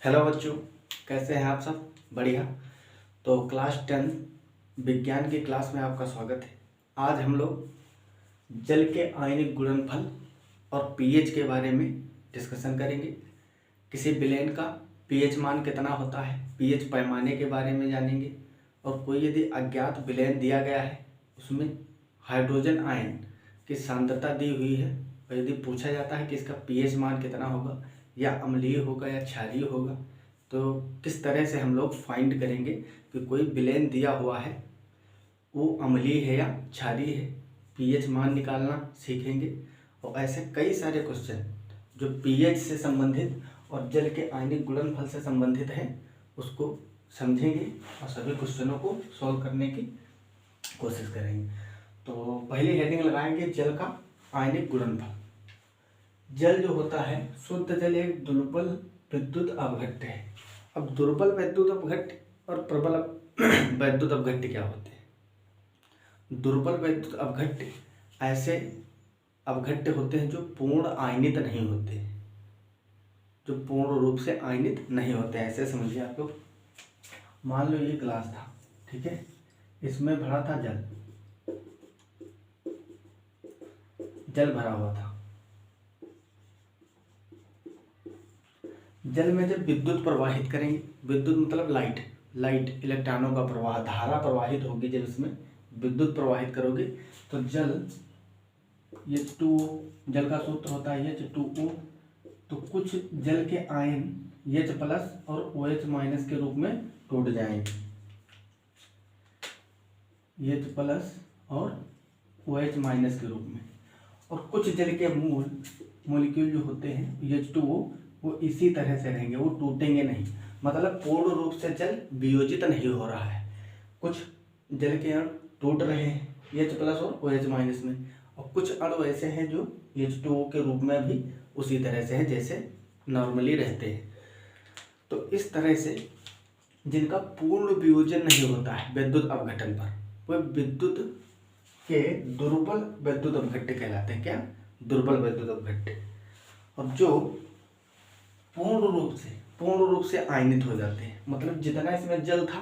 Hello बच्चों, कैसे हैं आप सब? बढ़िया। तो क्लास 10 विज्ञान की क्लास में आपका स्वागत है। आज हम लोग जल के आयनिक गुणनफल और पीएच के बारे में डिस्कशन करेंगे। किसी विलेन का पीएच मान कितना होता है, पीएच पैमाने के बारे में जानेंगे। और कोई यदि अज्ञात विलेन दिया गया है, उसमें हाइड्रोजन आयन की सांद्रता दी हुई है और यदि पूछा जाता है कि इसका पीएच मान कितना होगा, या अम्लीय होगा या क्षारीय होगा, तो किस तरह से हम लोग फाइंड करेंगे कि कोई विलेन दिया हुआ है वो अम्लीय है या क्षारीय है। पीएच मान निकालना सीखेंगे और ऐसे कई सारे क्वेश्चन जो पीएच से संबंधित और जल के आयनिक गुणनफल से संबंधित हैं उसको समझेंगे और सभी क्वेश्चनों को सॉल्व करने की कोशिश करेंगे। तो पहली हेडिंग लगाएंगे जल का आयनिक गुणनफल। जल जो होता है, शुद्ध जल एक दुर्बल विद्युत अपघट्य है। अब दुर्बल वैद्युत अपघट्य और प्रबल वैद्युत अपघट्य क्या होते हैं? दुर्बल वैद्युत अपघट्य ऐसे अपघट्य होते हैं जो पूर्ण आयनित नहीं होते, जो पूर्ण रूप से आयनित नहीं होते। ऐसे समझिए आप लोग, मान लो ये ग्लास था, ठीक है, इसमें भरा था जल भरा हुआ था। जल में जब विद्युत प्रवाहित करेंगे, विद्युत मतलब लाइट इलेक्ट्रॉनों का प्रवाह, धारा प्रवाहित होगी। जब इसमें विद्युत प्रवाहित करोगे तो जल H2O, जल का सूत्र होता है H2O, तो कुछ जल के आयन H प्लस और OH माइनस के रूप में टूट जाएंगे। H प्लस और OH माइनस के रूप में। और कुछ जल के मोलिक्यूल जो होते हैं H2O, वो इसी तरह से रहेंगे, वो टूटेंगे नहीं। मतलब पूर्ण रूप से जल वियोजित नहीं हो रहा है। कुछ जल के अणु टूट रहे हैं H प्लस और OH माइनस में, और कुछ अणु ऐसे हैं जो H2O के रूप में भी उसी तरह से हैं जैसे नॉर्मली रहते हैं। तो इस तरह से जिनका पूर्ण वियोजन नहीं होता है विद्युत अपघटन पर, वह विद्युत के दुर्बल वैद्युत अपघट्य कहलाते हैं। क्या? दुर्बल वैद्युत अपघट्य। और जो पूर्ण रूप से आयनित हो जाते हैं, मतलब जितना इसमें जल था,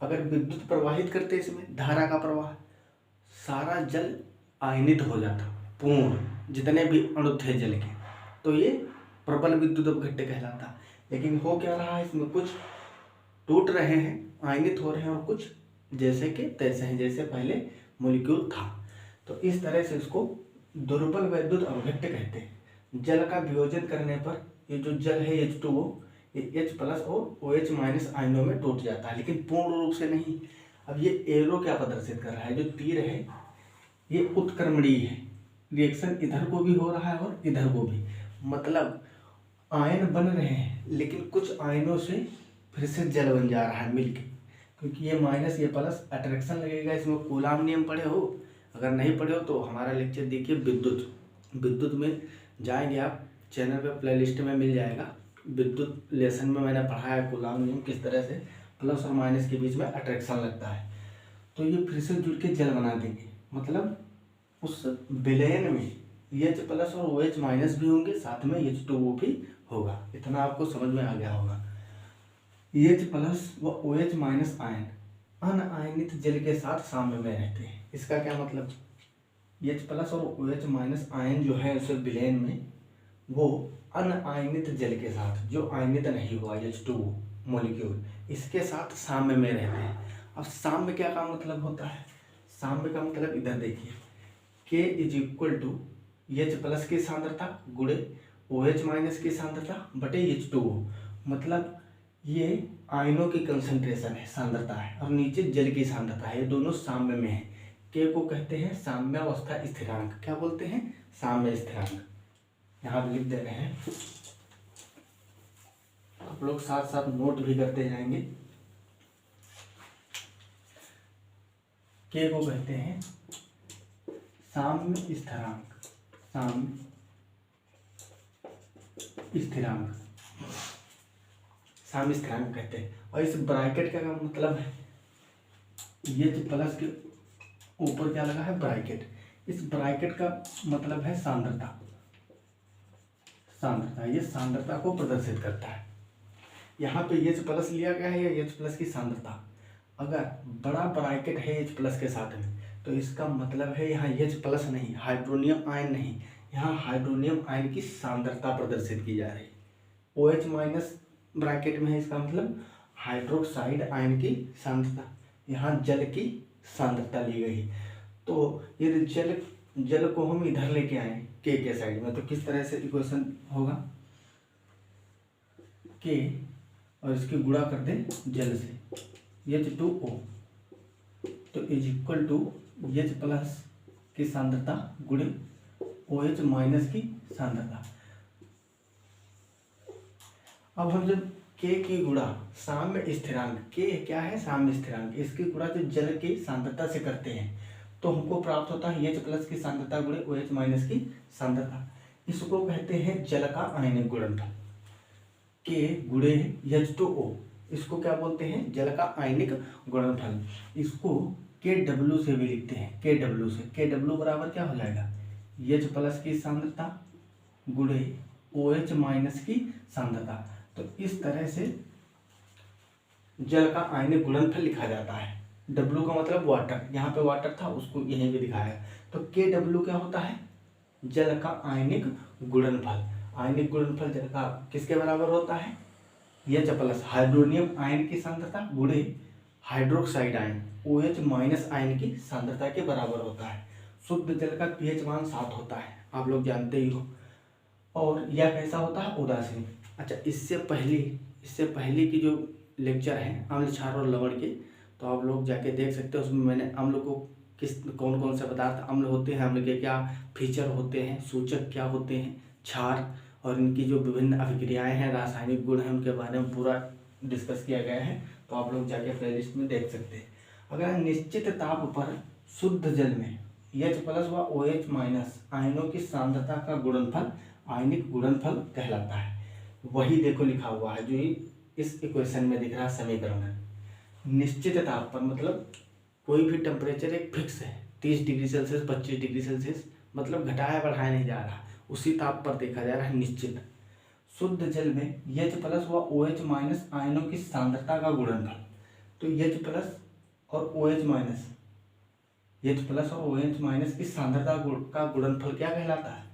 अगर विद्युत प्रवाहित करते इसमें धारा का प्रवाह, सारा जल आयनित हो जाता पूर्ण, जितने भी अणु थे जल के, तो ये प्रबल विद्युत अपघट्य कहलाता। लेकिन हो क्या रहा है, इसमें कुछ टूट रहे हैं, आयनित हो रहे हैं, और कुछ जैसे कि तैसे हैं, जैसे पहले मॉलिक्यूल था। तो इस तरह से इसको दुर्बल वैद्युत अपघट्य कहते हैं। जल का वियोजन करने पर ये जो जल है H2O, ये H प्लस और OH माइनस आयनों में टूट जाता है, लेकिन पूर्ण रूप से नहीं। अब ये एरो क्या प्रदर्शित कर रहा है, जो तीर है ये उत्क्रमणीय है, रिएक्शन इधर को भी हो रहा है और इधर को भी। मतलब आयन बन रहे हैं, लेकिन कुछ आयनों से फिर से जल बन जा रहा है मिलके, क्योंकि ये माइनस ये प्लस अट्रैक्शन लगेगा। इसमें कूलाम नियम पढ़े हो? अगर नहीं पढ़े हो तो हमारा लेक्चर देखिए, विद्युत में जाएंगे आप, चैनल पे प्लेलिस्ट में मिल जाएगा। विद्युत लेसन में मैंने पढ़ा है कूलाम नियम, किस तरह से प्लस और माइनस के बीच में अट्रैक्शन लगता है। तो ये फिर से जुड़ के जल बना देंगे, मतलब उस विलयन में H प्लस और OH माइनस भी होंगे, साथ में H2O भी होगा। इतना आपको समझ में आ गया होगा। H प्लस व OH माइनस आयन अनआयनित जल के साथ साम्य में रहते हैं। इसका क्या मतलब? H प्लस और OH माइनस आयन जो है उस विलयन में, वो अनआयनित जल के साथ, जो आयनित नहीं हुआ H2O मॉलिक्यूल, इसके साथ साम्य में रहते हैं। अब साम्य क्या का मतलब होता है? साम्य का मतलब इधर देखिए, K is equal to H plus की सांद्रता गुणे OH माइनस की सांद्रता बटे H2O। मतलब ये आयनों की कंसंट्रेशन है, सांद्रता है, और नीचे जल की सांद्रता है, ये दोनों साम्य में है। K को कहते हैं साम्यावस्था स्थिरांक। क्या बोलते हैं? साम्य स्थिरांक। यहाँ लिख दे रहे हैं, आप लोग साथ साथ नोट भी करते जाएंगे। K को कहते हैं साम्य स्थिरांक, साम्य स्थिरांक, साम्य स्थिरांक कहते हैं। और इस ब्रैकेट का मतलब है, H प्लस के ऊपर क्या लगा है? ब्रैकेट। इस ब्रैकेट का मतलब है सांद्रता, ये सांद्रता को प्रदर्शित करता है। यहाँ पे H प्लस लिया गया है या H प्लस की सांद्रता, अगर बड़ा ब्रैकेट है H प्लस के साथ में तो इसका मतलब है यहाँ H प्लस नहीं, हाइड्रोनियम आयन नहीं, यहाँ हाइड्रोनियम आयन की सांद्रता प्रदर्शित की जा रही है। OH माइनस ब्रैकेट में है, इसका मतलब हाइड्रोक्साइड आयन की सांद्रता, यहाँ जल की सांद्रता ली गई। तो यदि जल को हम इधर लेके आए के साइड में, तो किस तरह से इक्वेशन होगा, के और इसकी गुणा कर दें जल से, H2O, तो is equal to H plus की सांद्रता गुणे OH माइनस की सांद्रता। अब हम जब K की गुणा साम्य स्थिरांक, K क्या है साम्य स्थिरांक, इसकी गुणा जो जल की सांद्रता से करते हैं तो हमको प्राप्त होता है H प्लस की सांद्रता गुणे OH माइनस की सांद्रता। इसको कहते हैं जल का आयनिक गुणनफल, K गुणे H2O, इसको क्या बोलते हैं, जल का आयनिक गुणनफल। इसको KW से भी लिखते हैं, KW से, KW बराबर क्या हो जाएगा, H प्लस की सांद्रता गुणे OH माइनस की सांद्रता। तो इस तरह से जल का आयनिक गुणनफल लिखा जाता है। W का मतलब वाटर, यहाँ पे वाटर था उसको यहीं पे दिखाया, तो KW क्या होता है, जल का आयनिक गुणनफल। आयनिक गुणनफल जल का किसके बराबर होता है, H प्लस हाइड्रोनियम आयन की सांद्रता गुणे hydroxide ion OH minus ion की सांद्रता के बराबर होता है। शुद्ध जल का pH मान 7 होता है, आप लोग जानते ही हो। और यह कैसा होता है, उदासीन। अच्छा, इससे पहले की जो लेक्चर है अम्ल क्षार और लवण के, तो आप लोग जाके देख सकते हो, उसमें मैंने अम्ल को कौन कौन से पदार्थ अम्ल होते हैं, अम्ल के क्या फीचर होते हैं, सूचक क्या होते हैं, क्षार और इनकी जो विभिन्न अभिक्रियाएं हैं, रासायनिक गुण हैं, उनके बारे में पूरा डिस्कस किया गया है, तो आप लोग जाके प्लेलिस्ट में देख सकते हैं। अगर निश्चित ताप पर शुद्ध जल में H प्लस व OH माइनस आयनों की सांद्रता का गुणनफल आयनिक गुणनफल कहलाता है। वही देखो लिखा हुआ है जो इस इक्वेशन में दिख रहा है समीकरण है। निश्चित ताप पर मतलब कोई भी टेम्परेचर एक फिक्स है, 30 डिग्री सेल्सियस 25 डिग्री सेल्सियस, मतलब घटाया बढ़ाया नहीं जा रहा, उसी ताप पर देखा जा रहा है निश्चित। शुद्ध जल में H प्लस व OH माइनस आयनों की सांद्रता का गुणनफल, तो H प्लस और OH माइनस, H प्लस और OH माइनस की सांद्रता का गुणनफल क्या कहलाता है,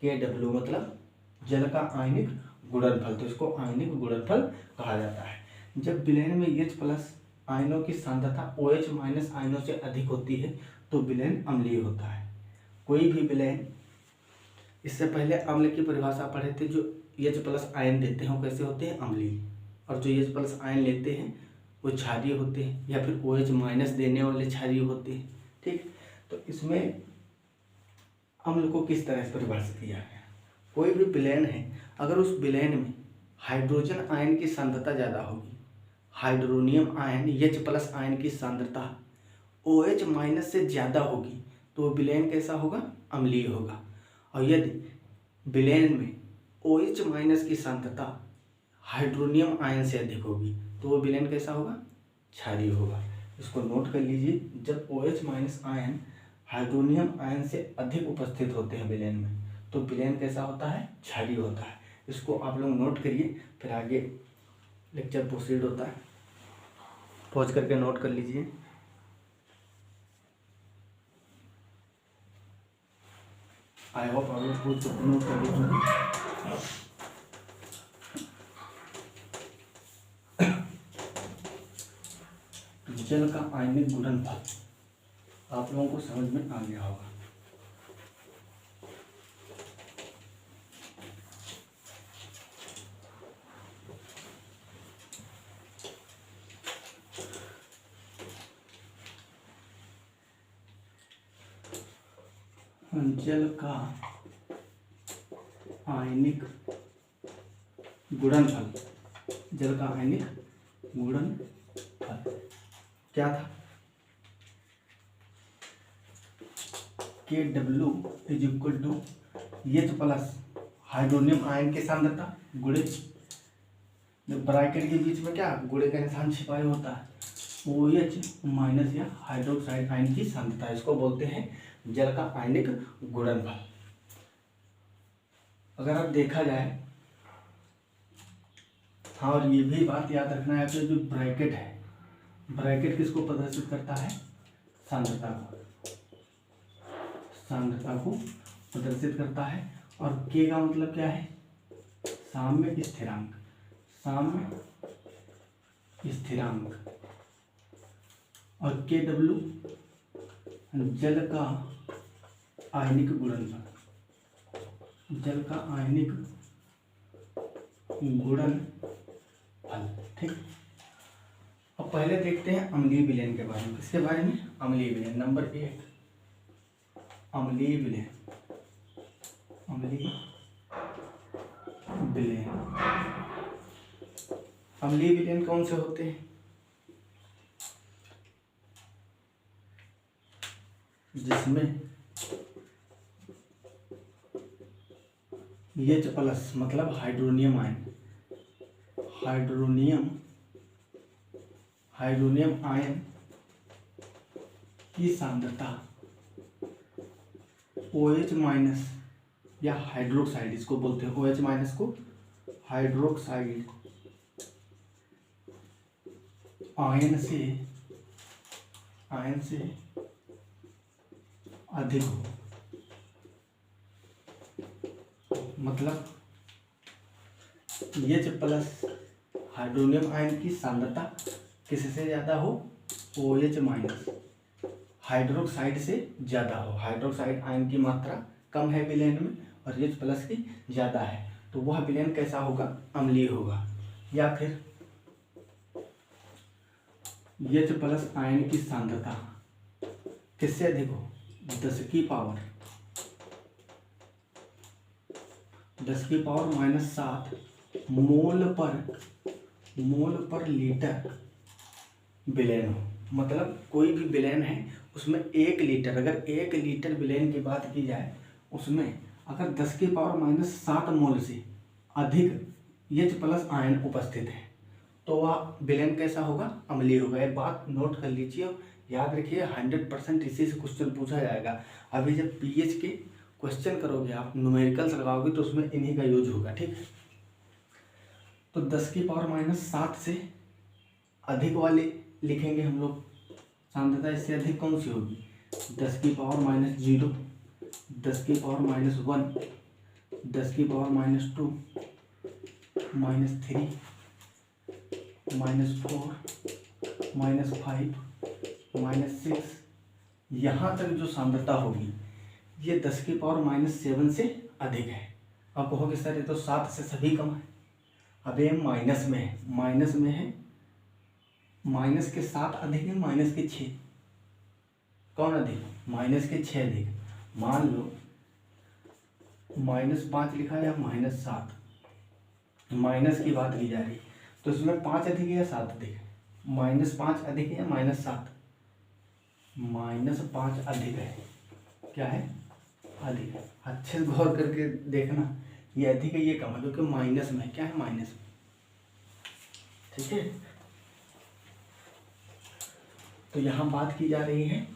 KW, मतलब जल का आयनिक गुणनफल, तो इसको आयनिक गुणनफल कहा जाता है। जब विलयन में H प्लस आयनों की सांद्रता OH माइनस आयनों से अधिक होती है तो विलयन अम्लीय होता है। कोई भी विलयन, इससे पहले अम्ल की परिभाषा पढ़े थे, जो H प्लस आयन देते हैं वो कैसे होते हैं, अम्लीय, और जो H प्लस आयन लेते हैं वो क्षारीय होते हैं, या फिर OH माइनस देने वाले क्षारीय होते हैं। ठीक, तो इसमें अम्ल को किस तरह से परिभाषित किया गया, कोई भी विलयन है, अगर उस विलयन में हाइड्रोजन आयन की सांद्रता ज़्यादा होगी, hydronium ion H plus ion की सांद्रता OH माइनस से ज़्यादा होगी, तो विलयन कैसा होगा, अम्लीय होगा। और यदि विलयन में OH माइनस की सांद्रता हाइड्रोनियम आयन से अधिक होगी तो वो विलयन कैसा होगा, क्षारीय होगा। इसको नोट कर लीजिए, जब OH minus ion hydronium ion से अधिक उपस्थित होते हैं विलयन में तो विलयन कैसा होता है, क्षारीय होता है। इसको आप लोग नोट करिए, फिर आगे लेक्चर प्रोसीड होता है, पॉज करके नोट कर लीजिए। आई होप आप लोग कुछ नोट कर लीजिए। जल का आयनिक गुणनफल आप लोगों को समझ में आ गया होगा। जल का आयनिक गुणनफल, जल का आयनिक गुणनफल क्या था, KW is equal to H plus hydronium ion की सांद्रता गुणे, ब्रैकेट के बीच में क्या गुणे का निशान छिपाया होता है, OH माइनस या हाइड्रोक्साइड आयन की सांद्रता, इसको बोलते हैं जल का आयनिक गुणनफल। अगर अब देखा जाए हाँ, और ये भी बात याद रखना है कि जो ब्रैकेट है, ब्रैकेट किसको प्रदर्शित करता है? सांद्रता को प्रदर्शित करता है। और के का मतलब क्या है? साम्य स्थिरांक, और के डब्ल्यू जल का आयनिक गुणनफल, ठीक। अब पहले देखते हैं अम्लीय विलयन के बारे में। किसके बारे में? अम्लीय विलयन। नंबर 1, अम्लीय विलयन। अम्लीय विलयन कौन से होते हैं? जिसमें H+ मतलब हाइड्रोनियम आयन की सांद्रता OH- या हाइड्रोक्साइड, इसको बोलते हैं OH- को हाइड्रोक्साइड आयन से अधिक हो। मतलब H+ हाइड्रोनियम आयन की सांद्रता किससे ज़्यादा हो? OH- हाइड्रोक्साइड से ज़्यादा हो। हाइड्रोक्साइड आयन की मात्रा कम है विलयन में और H+ की ज़्यादा है, तो वह विलयन कैसा होगा? अम्लीय होगा। या फिर H+ आयन की सांद्रता किससे अधिक हो? 10⁻⁻7 मोल पर लीटर विलयन हो। मतलब कोई भी विलयन है उसमें 1 लीटर, अगर 1 लीटर विलयन की बात की जाए, उसमें अगर 10⁻⁻7 मोल से अधिक H+ आयन उपस्थित है तो वह विलयन कैसा होगा? अम्लीय होगा। एक बात नोट कर लीजिए, याद रखिए, 100% इसी से क्वेश्चन पूछा जाएगा। अभी जब पीएच के क्वेश्चन करोगे, आप न्यूमेरिकल्स लगाओगे तो उसमें इन्हीं का यूज होगा, ठीक है। तो 10⁻⁻7 से अधिक वाले लिखेंगे हम लोग सांद्रता। इससे अधिक कौन सी होगी? 10⁻⁻0, 10⁻⁻1, 10⁻⁻2, -3, -4, -5, -6, यहाँ तक जो सांद्रता होगी ये 10⁻⁻7 से अधिक है। अब कहोगे सर ये तो 7 से सभी कम है। अब ये माइनस में है, माइनस के 7 अधिक है, माइनस के 6 कौन अधिक? माइनस के 6 अधिक। मान लो -5 लिखा है या -7, माइनस की बात की जा रही, तो इसमें 5 अधिक है या 7 अधिक है? -5 अधिक है या -7? -5 अधिक है। क्या है? अधिक है। अच्छे से गौर करके देखना, ये अधिक है ये कम है, क्योंकि माइनस में है। क्या है? माइनस में, ठीक है। तो यहाँ बात की जा रही है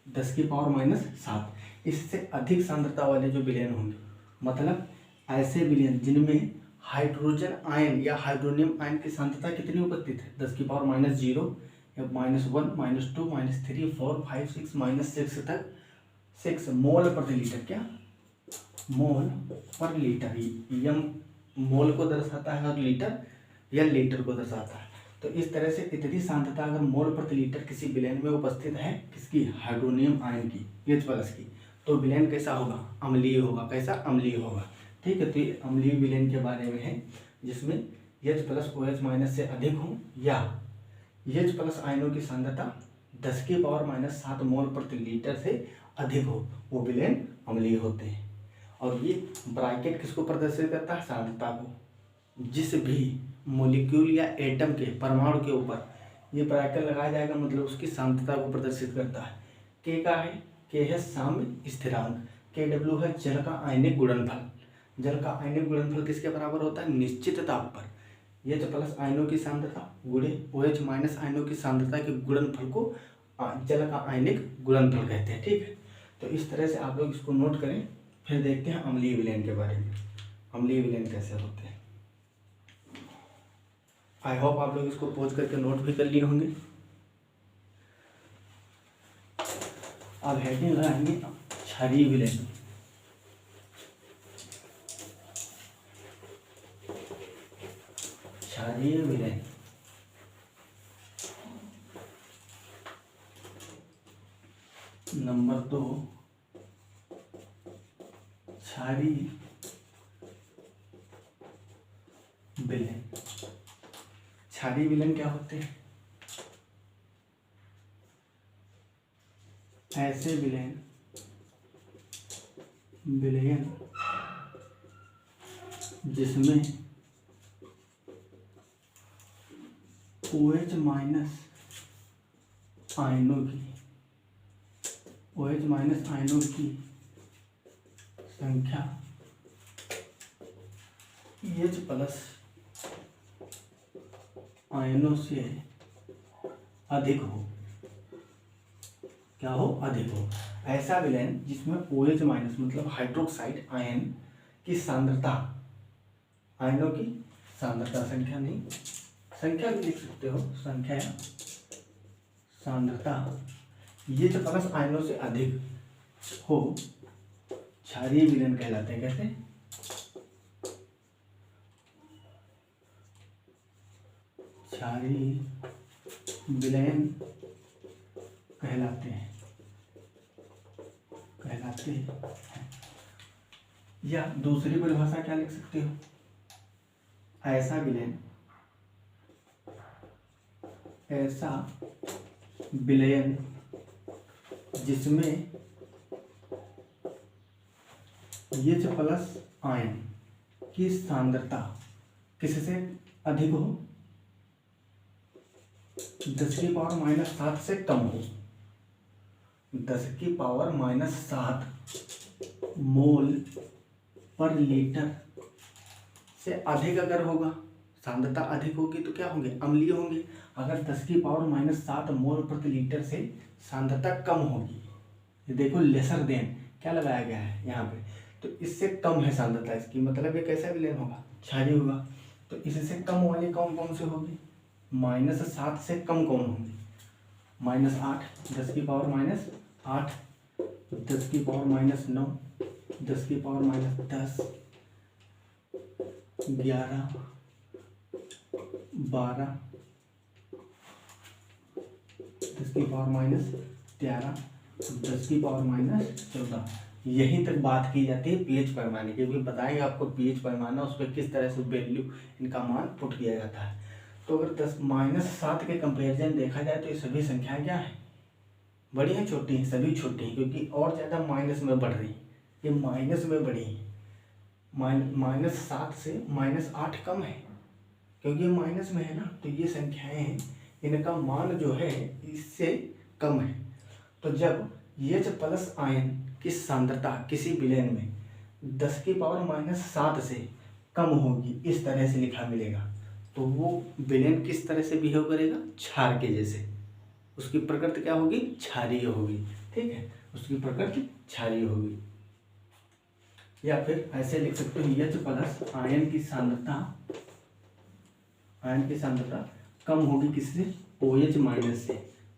10⁻⁷। इससे अधिक सांद्रता वाले जो विलयन होंगे, मतलब ऐसे विलयन जिनमें हाइड्रोजन आयन या हाइड्रोनियम आयन की सांद्रता कितनी उपस्थित है? 10⁻⁻0 या -1, -2, -3, 4, 5, 6, -6 तक, 6 मोल प्रति लीटर। क्या? मोल पर लीटर। यम मोल को दर्शाता है और लीटर या लीटर को दर्शाता है। तो इस तरह से इतनी सांद्रता अगर मोल प्रति लीटर किसी विलयन में उपस्थित है, किसकी? हाइड्रोनियम आयन की, H+ की, तो विलयन कैसा होगा? अम्लीय होगा। कैसा? अम्लीय होगा, ठीक है। तो ये अम्लीय विलयन के बारे में है, जिसमें H+ OH- से अधिक हो या H+ आयनों की सांद्रता 10⁻⁷ मोल प्रति लीटर से अधिक हो, वो विलयन अम्लीय होते हैं। और ये ब्रैकेट किसको प्रदर्शित करता है? सांद्रता को। जिस भी मॉलिक्यूल या एटम के, परमाणु के ऊपर ये ब्रैकेट लगाया जाएगा, मतलब उसकी सांद्रता को प्रदर्शित करता है। के का है? के है साम्य स्थिरांक। KW है जल का आयनिक गुणनफल। जल का आयनिक गुणनफल किसके बराबर होता है? निश्चित ताप पर H+ आयनों की सांद्रता गुणे OH- आयनों की सांद्रता के गुणनफल को जल का आयनिक गुणनफल कहते हैं, ठीक है। तो इस तरह से आप लोग इसको नोट करें। फिर देखते हैं अम्लीय विलयन के बारे में। अम्लीय विलयन कैसे होते हैं। आई होप आप लोग इसको पॉज करके नोट भी कर लिए होंगे। अब हेडिंग लगाएंगे क्षारीय विलयन। क्षारीय विलयन नंबर 2, क्षारीय विलयन। क्षारीय विलयन क्या होते हैं? ऐसे विलयन जिसमें OH माइनस आयनों की संख्या OH प्लस आयनों से अधिक हो। क्या हो? अधिक हो। ऐसा विलयन जिसमें OH माइनस मतलब हाइड्रोक्साइड आयन की सांद्रता, आयनों की सांद्रता, संख्या नहीं, संख्या भी लिख सकते हो, संख्या या सांद्रता OH प्लस आयनों से अधिक हो, क्षारीय विलयन कहलाते हैं। कैसे? क्षारीय विलयन कहलाते हैं। या दूसरी परिभाषा क्या लिख सकते हो? ऐसा विलयन जिसमें OH प्लस आयन की सांद्रता किससे अधिक हो? 10⁻⁷ से कम हो। 10⁻⁷ मोल पर लीटर से अधिक अगर होगा, सांद्रता अधिक होगी तो क्या होंगे? अम्लीय होंगे। अगर 10⁻⁷ मोल प्रति लीटर से सांद्रता कम होगी, ये देखो लेसर देन क्या लगाया गया है यहाँ पे, तो इससे कम है सांद्रता इसकी, मतलब ये कैसा विलयन होगा? क्षारीय होगा। तो इससे कम वाली कौन से होगी? -7 से कम कौन होंगी? -8, 10⁻⁻8, 10⁻⁹, 10⁻⁻10, 11, 12, 10⁻⁻13, 10⁻⁻14। यहीं तक बात की जाती है पीएच पैमाने की। भी बताएंगे आपको पीएच पैमाना, उस पर किस तरह से वैल्यू इनका मान पुट किया जाता है। तो अगर 10-7 के कंपेरिजन देखा जाए तो ये सभी संख्याएं क्या है? बड़ी हैं, छोटी हैं? सभी छोटी हैं, क्योंकि और ज़्यादा माइनस में बढ़ रही, ये माइनस में बढ़ी है। -7 से -8 कम है, क्योंकि ये माइनस में है ना, तो ये संख्याएं हैं, इनका मान जो है इससे कम है। तो जब OH प्लस आयन की सांद्रता किसी विलयन में 10⁻⁷ से कम होगी, इस तरह से लिखा मिलेगा, तो वो विलयन किस तरह से बिहेव करेगा? क्षार के जैसे। उसकी प्रकृति क्या होगी? क्षारीय होगी। ठीक है, उसकी प्रकृति क्षारीय होगी। या फिर ऐसे लिख सकते हो, OH प्लस आयन की सांद्रता कम होगी किससे? OH माइनस से,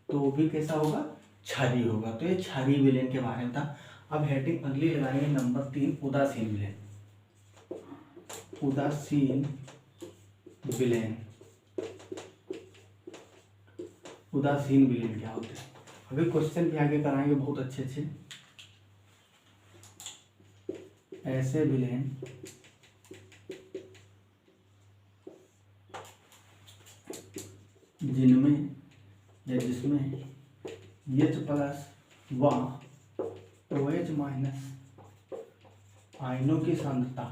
तो भी कैसा होगा? क्षारीय होगा। तो ये क्षारीय विलयन के बारे में था। अब हेडिंग अगली लगाएंगे नंबर 3, उदासीन विलयन। उदासीन विलयन क्या होते हैं? अभी क्वेश्चन भी आगे कराएंगे बहुत अच्छे। ऐसे विलयन जिनमें या जिसमें OH प्लस व OH माइनस आयनों की सांद्रता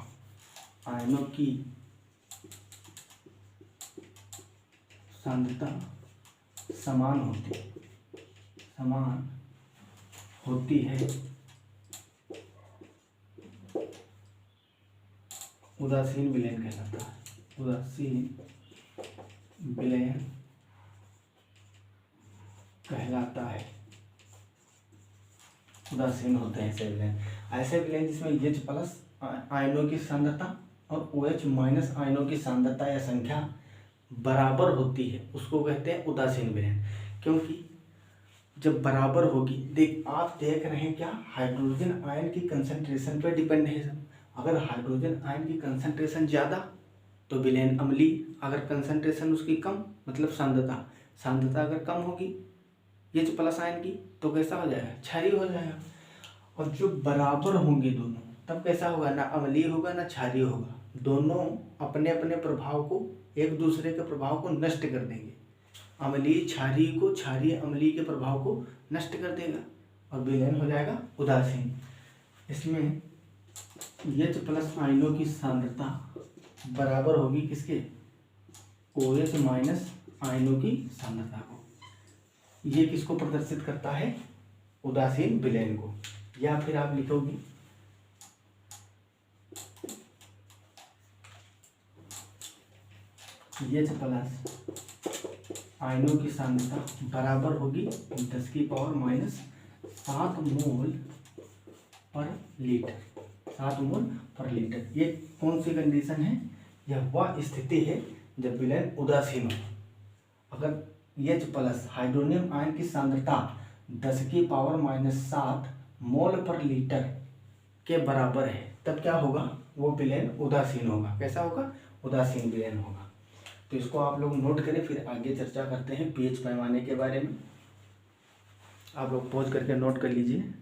समान होती है, उदासीन विलयन कहलाता है। उदासीन विलयन कहलाता है। उदासीन होते हैं ऐसे विलयन जिसमें OH प्लस आयनों की सांद्रता और OH माइनस आयनों की सांद्रता या संख्या बराबर होती है उसको कहते हैं उदासीन विलयन। क्योंकि जब बराबर होगी, आप देख रहे हैं क्या, हाइड्रोजन आयन की कंसंट्रेशन पर डिपेंड है सब। अगर हाइड्रोजन आयन की कंसंट्रेशन ज़्यादा तो विलयन अम्लीय, अगर कंसंट्रेशन उसकी कम मतलब सांद्रता अगर कम होगी H प्लस आयन की तो कैसा हो जाएगा, क्षारीय हो जाएगा। और जो बराबर होंगे दोनों तब कैसा होगा, ना अम्लीय होगा ना क्षारीय होगा, दोनों अपने अपने प्रभाव को, एक दूसरे के प्रभाव को नष्ट कर देंगे। अम्लीय क्षारीय को, क्षारीय अम्लीय के प्रभाव को नष्ट कर देगा और विलयन हो जाएगा उदासीन। इसमें H प्लस आयनों की सांद्रता बराबर होगी किसके, OH माइनस आयनों की सांद्रता को। ये किसको प्रदर्शित करता है, उदासीन विलयन को। या फिर आप लिखोगे H प्लस आयनों की सांद्रता बराबर होगी 10⁻⁻7 मोल पर लीटर, 7 मोल पर लीटर। ये कौन सी कंडीशन है, यह वह स्थिति है जब विलयन उदासीन हो। अगर H प्लस हाइड्रोनियम आयन की सांद्रता 10⁻⁻7 मोल पर लीटर के बराबर है तब क्या होगा, वो विलयन उदासीन होगा। कैसा होगा, उदासीन विलयन होगा। तो इसको आप लोग नोट करें, फिर आगे चर्चा करते हैं pH पैमाने के बारे में। आप लोग पॉज करके नोट कर लीजिए।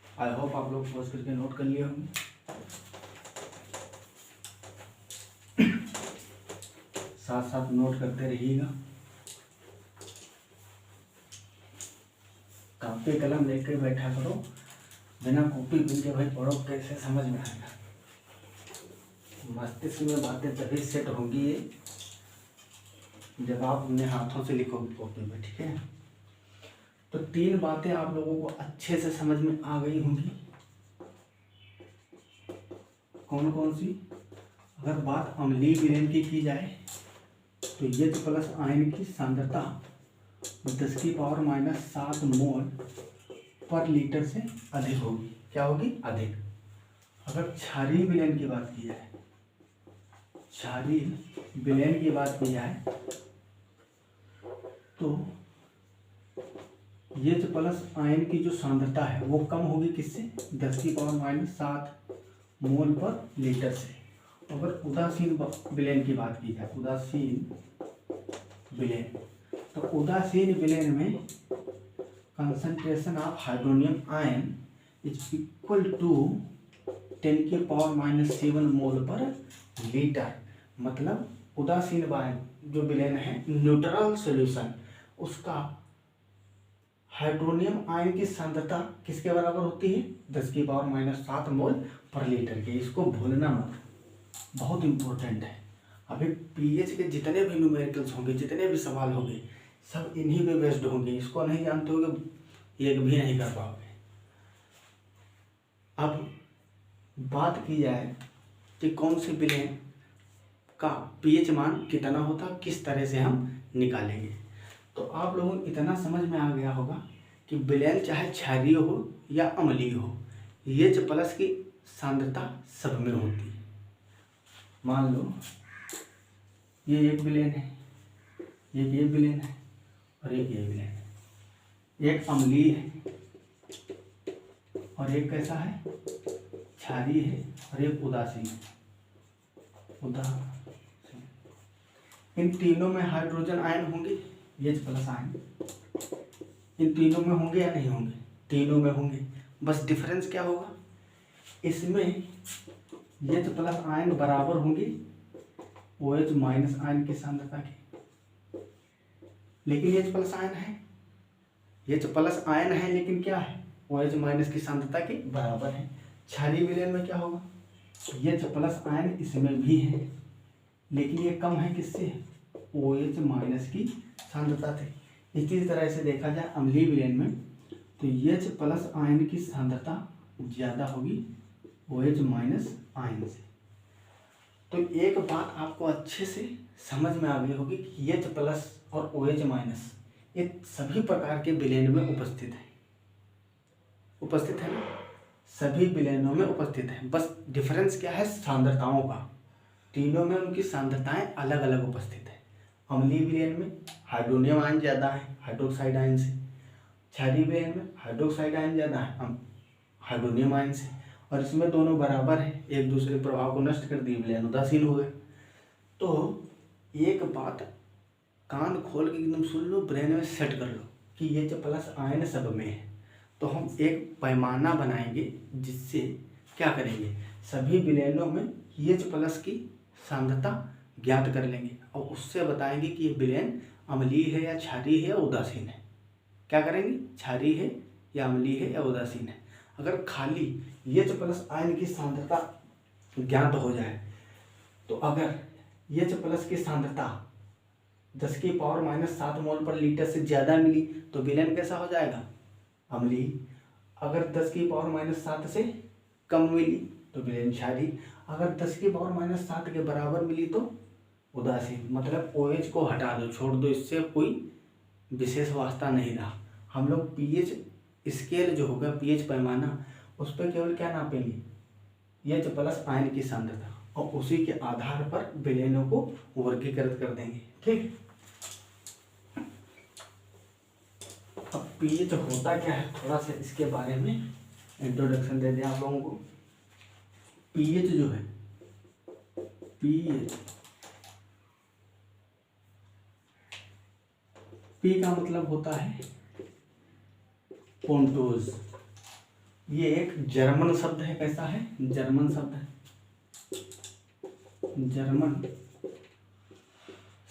आई होप आप लोग पॉज करके नोट कर लिए होंगे। साथ साथ नोट करते रहिएगा। कॉपी कलम लेकर बैठा करो, बिना कॉपी पेन के भाई पढ़ो कैसे समझ में आएगा। मस्तिष्क में बातें तभी सेट होंगी जब आप उन्हें हाथों से लिखोगे कॉपी में, ठीक है। तो 3 बातें आप लोगों को अच्छे से समझ में आ गई होंगी। कौन कौन सी, अगर बात अम्लीय विलयन की जाए तो H प्लस आयन की सांद्रता 10⁻⁻7 मोल पर लीटर से अधिक होगी। क्या होगी, अधिक। अगर क्षारीय विलयन की बात की जाए, क्षारीय विलयन की बात की जाए तो H प्लस आयन की जो सांद्रता है वो कम होगी किससे, 10⁻⁻7 मोल पर लीटर से। अगर उदासीन विलयन की बात की जाए, उदासीन विलयन, तो उदासीन विलयन में concentration of hydronium ion is equal to 10⁻⁻7 mole per litre. मतलब उदासीन वायन जो विलयन है, न्यूट्रल सॉल्यूशन, उसका हाइड्रोनियम आयन की सांद्रता किसके बराबर होती है, 10⁻⁻7 मोल पर लीटर के। इसको भूलना मत, बहुत इंपॉर्टेंट है। अभी पीएच के जितने भी न्यूमेरिकल्स होंगे, जितने भी सवाल होंगे, सब इन्हीं पे बेस्ड होंगे। इसको नहीं जानते होगे एक भी नहीं कर पाओगे। अब बात की जाए कि कौन से विलयन का पीएच मान कितना होता, किस तरह से हम निकालेंगे, तो आप लोगों को इतना समझ में आ गया होगा कि विलयन चाहे क्षारीय हो या अम्लीय हो, H प्लस की सांद्रता सब में होती है। मान लो ये एक विलयन है, एक ये विलयन है और एक ये विलयन है। एक अम्लीय है और एक कैसा है, क्षारीय है, और एक उदासीन है, उदासीन। इन तीनों में हाइड्रोजन आयन होंगे, H प्लस आयन इन तीनों में होंगे या नहीं होंगे, तीनों में होंगे। बस डिफरेंस क्या होगा, इसमें H प्लस आयन बराबर होंगे OH माइनस आयन की सांद्रता की। लेकिन H प्लस आयन है, H प्लस आयन है लेकिन क्या है, OH माइनस की सांद्रता के बराबर है। क्षारीय विलयन में क्या होगा, H प्लस आयन इसमें भी है लेकिन ये कम है किससे, OH माइनस की सांद्रता से। इसी तरह से देखा जाए अम्लीय विलयन में तो H प्लस आयन की सांद्रता ज़्यादा होगी OH माइनस आयन से। तो एक बात आपको अच्छे से समझ में आ गई होगी कि H प्लस और OH माइनस ये सभी प्रकार के विलयन में उपस्थित है ना, सभी विलयनों में उपस्थित है। बस डिफरेंस क्या है, सांद्रताओं का। तीनों में उनकी सांद्रताएं अलग अलग उपस्थित है। अम्लीय विलयन में हाइड्रोनियम आयन ज़्यादा है हाइड्रोक्साइड आयन से, क्षारीय विलयन में हाइड्रोक्साइड आयन ज़्यादा है हाइड्रोनियम आयन से, और इसमें दोनों बराबर है, एक दूसरे प्रभाव को नष्ट कर दिए, विलयन उदासीन हो गए। तो एक बात कान खोल के एकदम सुन लो, ब्रेन में सेट कर लो कि ये जो प्लस आयन सब में है। तो हम एक पैमाना बनाएंगे जिससे क्या करेंगे, सभी विलयनों में H प्लस की सांद्रता ज्ञात कर लेंगे और उससे बताएंगे कि ये विलयन अम्लीय है या क्षारीय है या उदासीन है। क्या करेंगे, क्षारीय है या अम्लीय है या उदासीन है। अगर खाली H प्लस आयन की सांद्रता ज्ञात हो जाए, तो अगर H प्लस की सांद्रता 10⁻⁻7 मोल पर लीटर से ज़्यादा मिली तो विलयन कैसा हो जाएगा, अम्लीय। अगर 10⁻⁷ से कम मिली तो विलयन क्षारीय। अगर 10⁻⁷ के बराबर मिली तो उदासीन। मतलब OH को हटा दो, छोड़ दो, इससे कोई विशेष वास्ता नहीं रहा। हम लोग pH स्केल जो होगा, pH पैमाना, उस पर केवल क्या नापेंगे, H प्लस आयन की सांद्रता, और उसी के आधार पर विलयनों को वर्गीकृत कर देंगे। ठीक, अब pH होता क्या है, थोड़ा सा इसके बारे में इंट्रोडक्शन दे दें आप लोगों को। pH जो है, pH, P का मतलब होता है पोन्टोज। ये एक जर्मन शब्द है। कैसा है, जर्मन शब्द है। जर्मन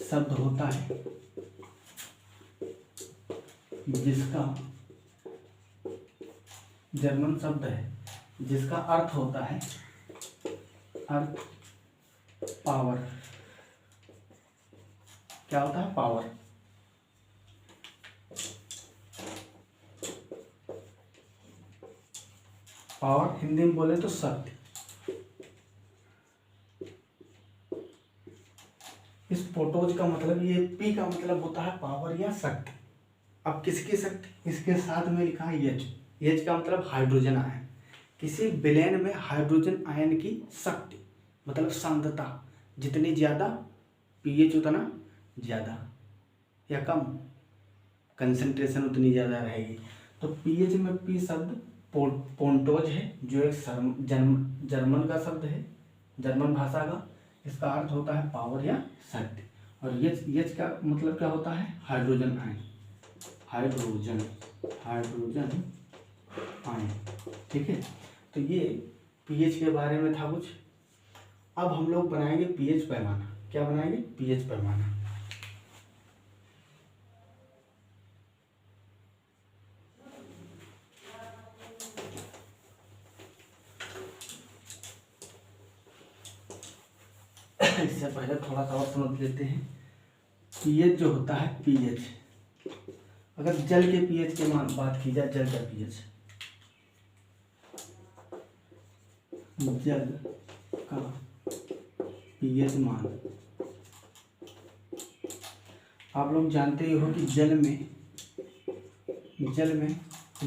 शब्द होता है जिसका, जर्मन शब्द है जिसका अर्थ होता है, अर्थ पावर। क्या होता है, पावर। पावर हिंदी में बोले तो शक्ति। इस पोटोज का मतलब, ये पी का मतलब होता है पावर या शक्ति। अब किसकी शक्ति, इसके साथ में लिखा है H। H का मतलब हाइड्रोजन आयन। किसी विलयन में हाइड्रोजन आयन की शक्ति मतलब सांद्रता जितनी ज़्यादा, pH उतना ज़्यादा, या कम, कंसंट्रेशन उतनी ज़्यादा रहेगी। तो pH में P शब्द पोन्टोज है, जो एक जर्मन का शब्द है, जर्मन भाषा का। इसका अर्थ होता है पावर या शक्ति। और H का मतलब क्या होता है, हाइड्रोजन आयन, हाइड्रोजन आयन। ठीक है, तो ये pH के बारे में था कुछ। अब हम लोग बनाएंगे pH पैमाना। क्या बनाएंगे, pH पैमाना। इससे पहले थोड़ा सा और समझ लेते हैं। pH जो होता है, pH, अगर जल के pH के मान बात की जाए, जल का pH, जल का pH मान, आप लोग जानते ही हो कि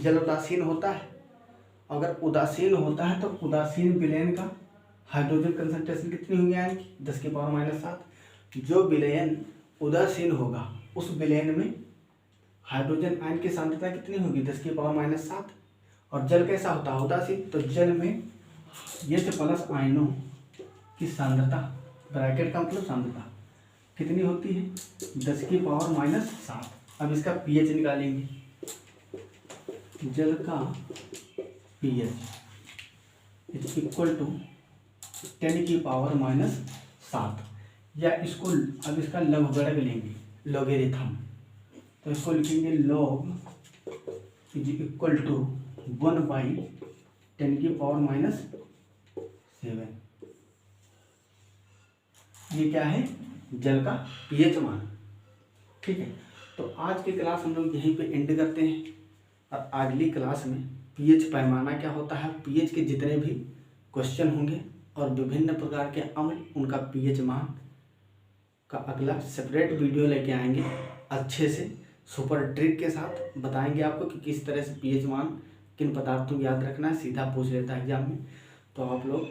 जल उदासीन होता है। अगर उदासीन होता है तो उदासीन विलयन का हाइड्रोजन कंसंट्रेशन कितनी होगी आयन की, 10⁻⁷। जो विलयन उदासीन होगा उस विलयन में हाइड्रोजन आयन की सांद्रता कितनी होगी, 10⁻⁷। और जल कैसा होता है, उदासीन। तो जल में H प्लस आयनों की सांद्रता, ब्रैकेट का मतलब सांद्रता, कितनी होती है, 10⁻⁷। अब इसका pH निकालेंगे। जल का pH इज इक्वल टू 10⁻⁷, या इसको, अब इसका लघुगणक लेंगे, लॉगरिथम। तो इसको लिखेंगे log इज इक्वल टू 1/10⁻⁷। ये क्या है, जल का pH मान। ठीक है, तो आज की क्लास हम लोग यहीं पे एंड करते हैं, और अगली क्लास में pH पैमाना क्या होता है, pH के जितने भी क्वेश्चन होंगे और विभिन्न प्रकार के अम्ल, उनका pH मान का अगला सेपरेट वीडियो लेके आएंगे। अच्छे से सुपर ट्रिक के साथ बताएंगे आपको कि किस तरह से पीएच मान किन पदार्थों को याद रखना है, सीधा पूछ लेता है एग्जाम में। तो आप लोग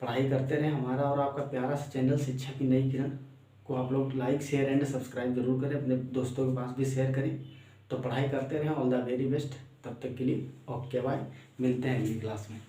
पढ़ाई करते रहें। हमारा और आपका प्यारा सा चैनल शिक्षा की नई किरण को आप लोग लाइक शेयर एंड सब्सक्राइब जरूर करें, अपने दोस्तों के पास भी शेयर करें। तो पढ़ाई करते रहें। All the very best. तब तक के लिए ओके बाय, मिलते हैं अगली क्लास में।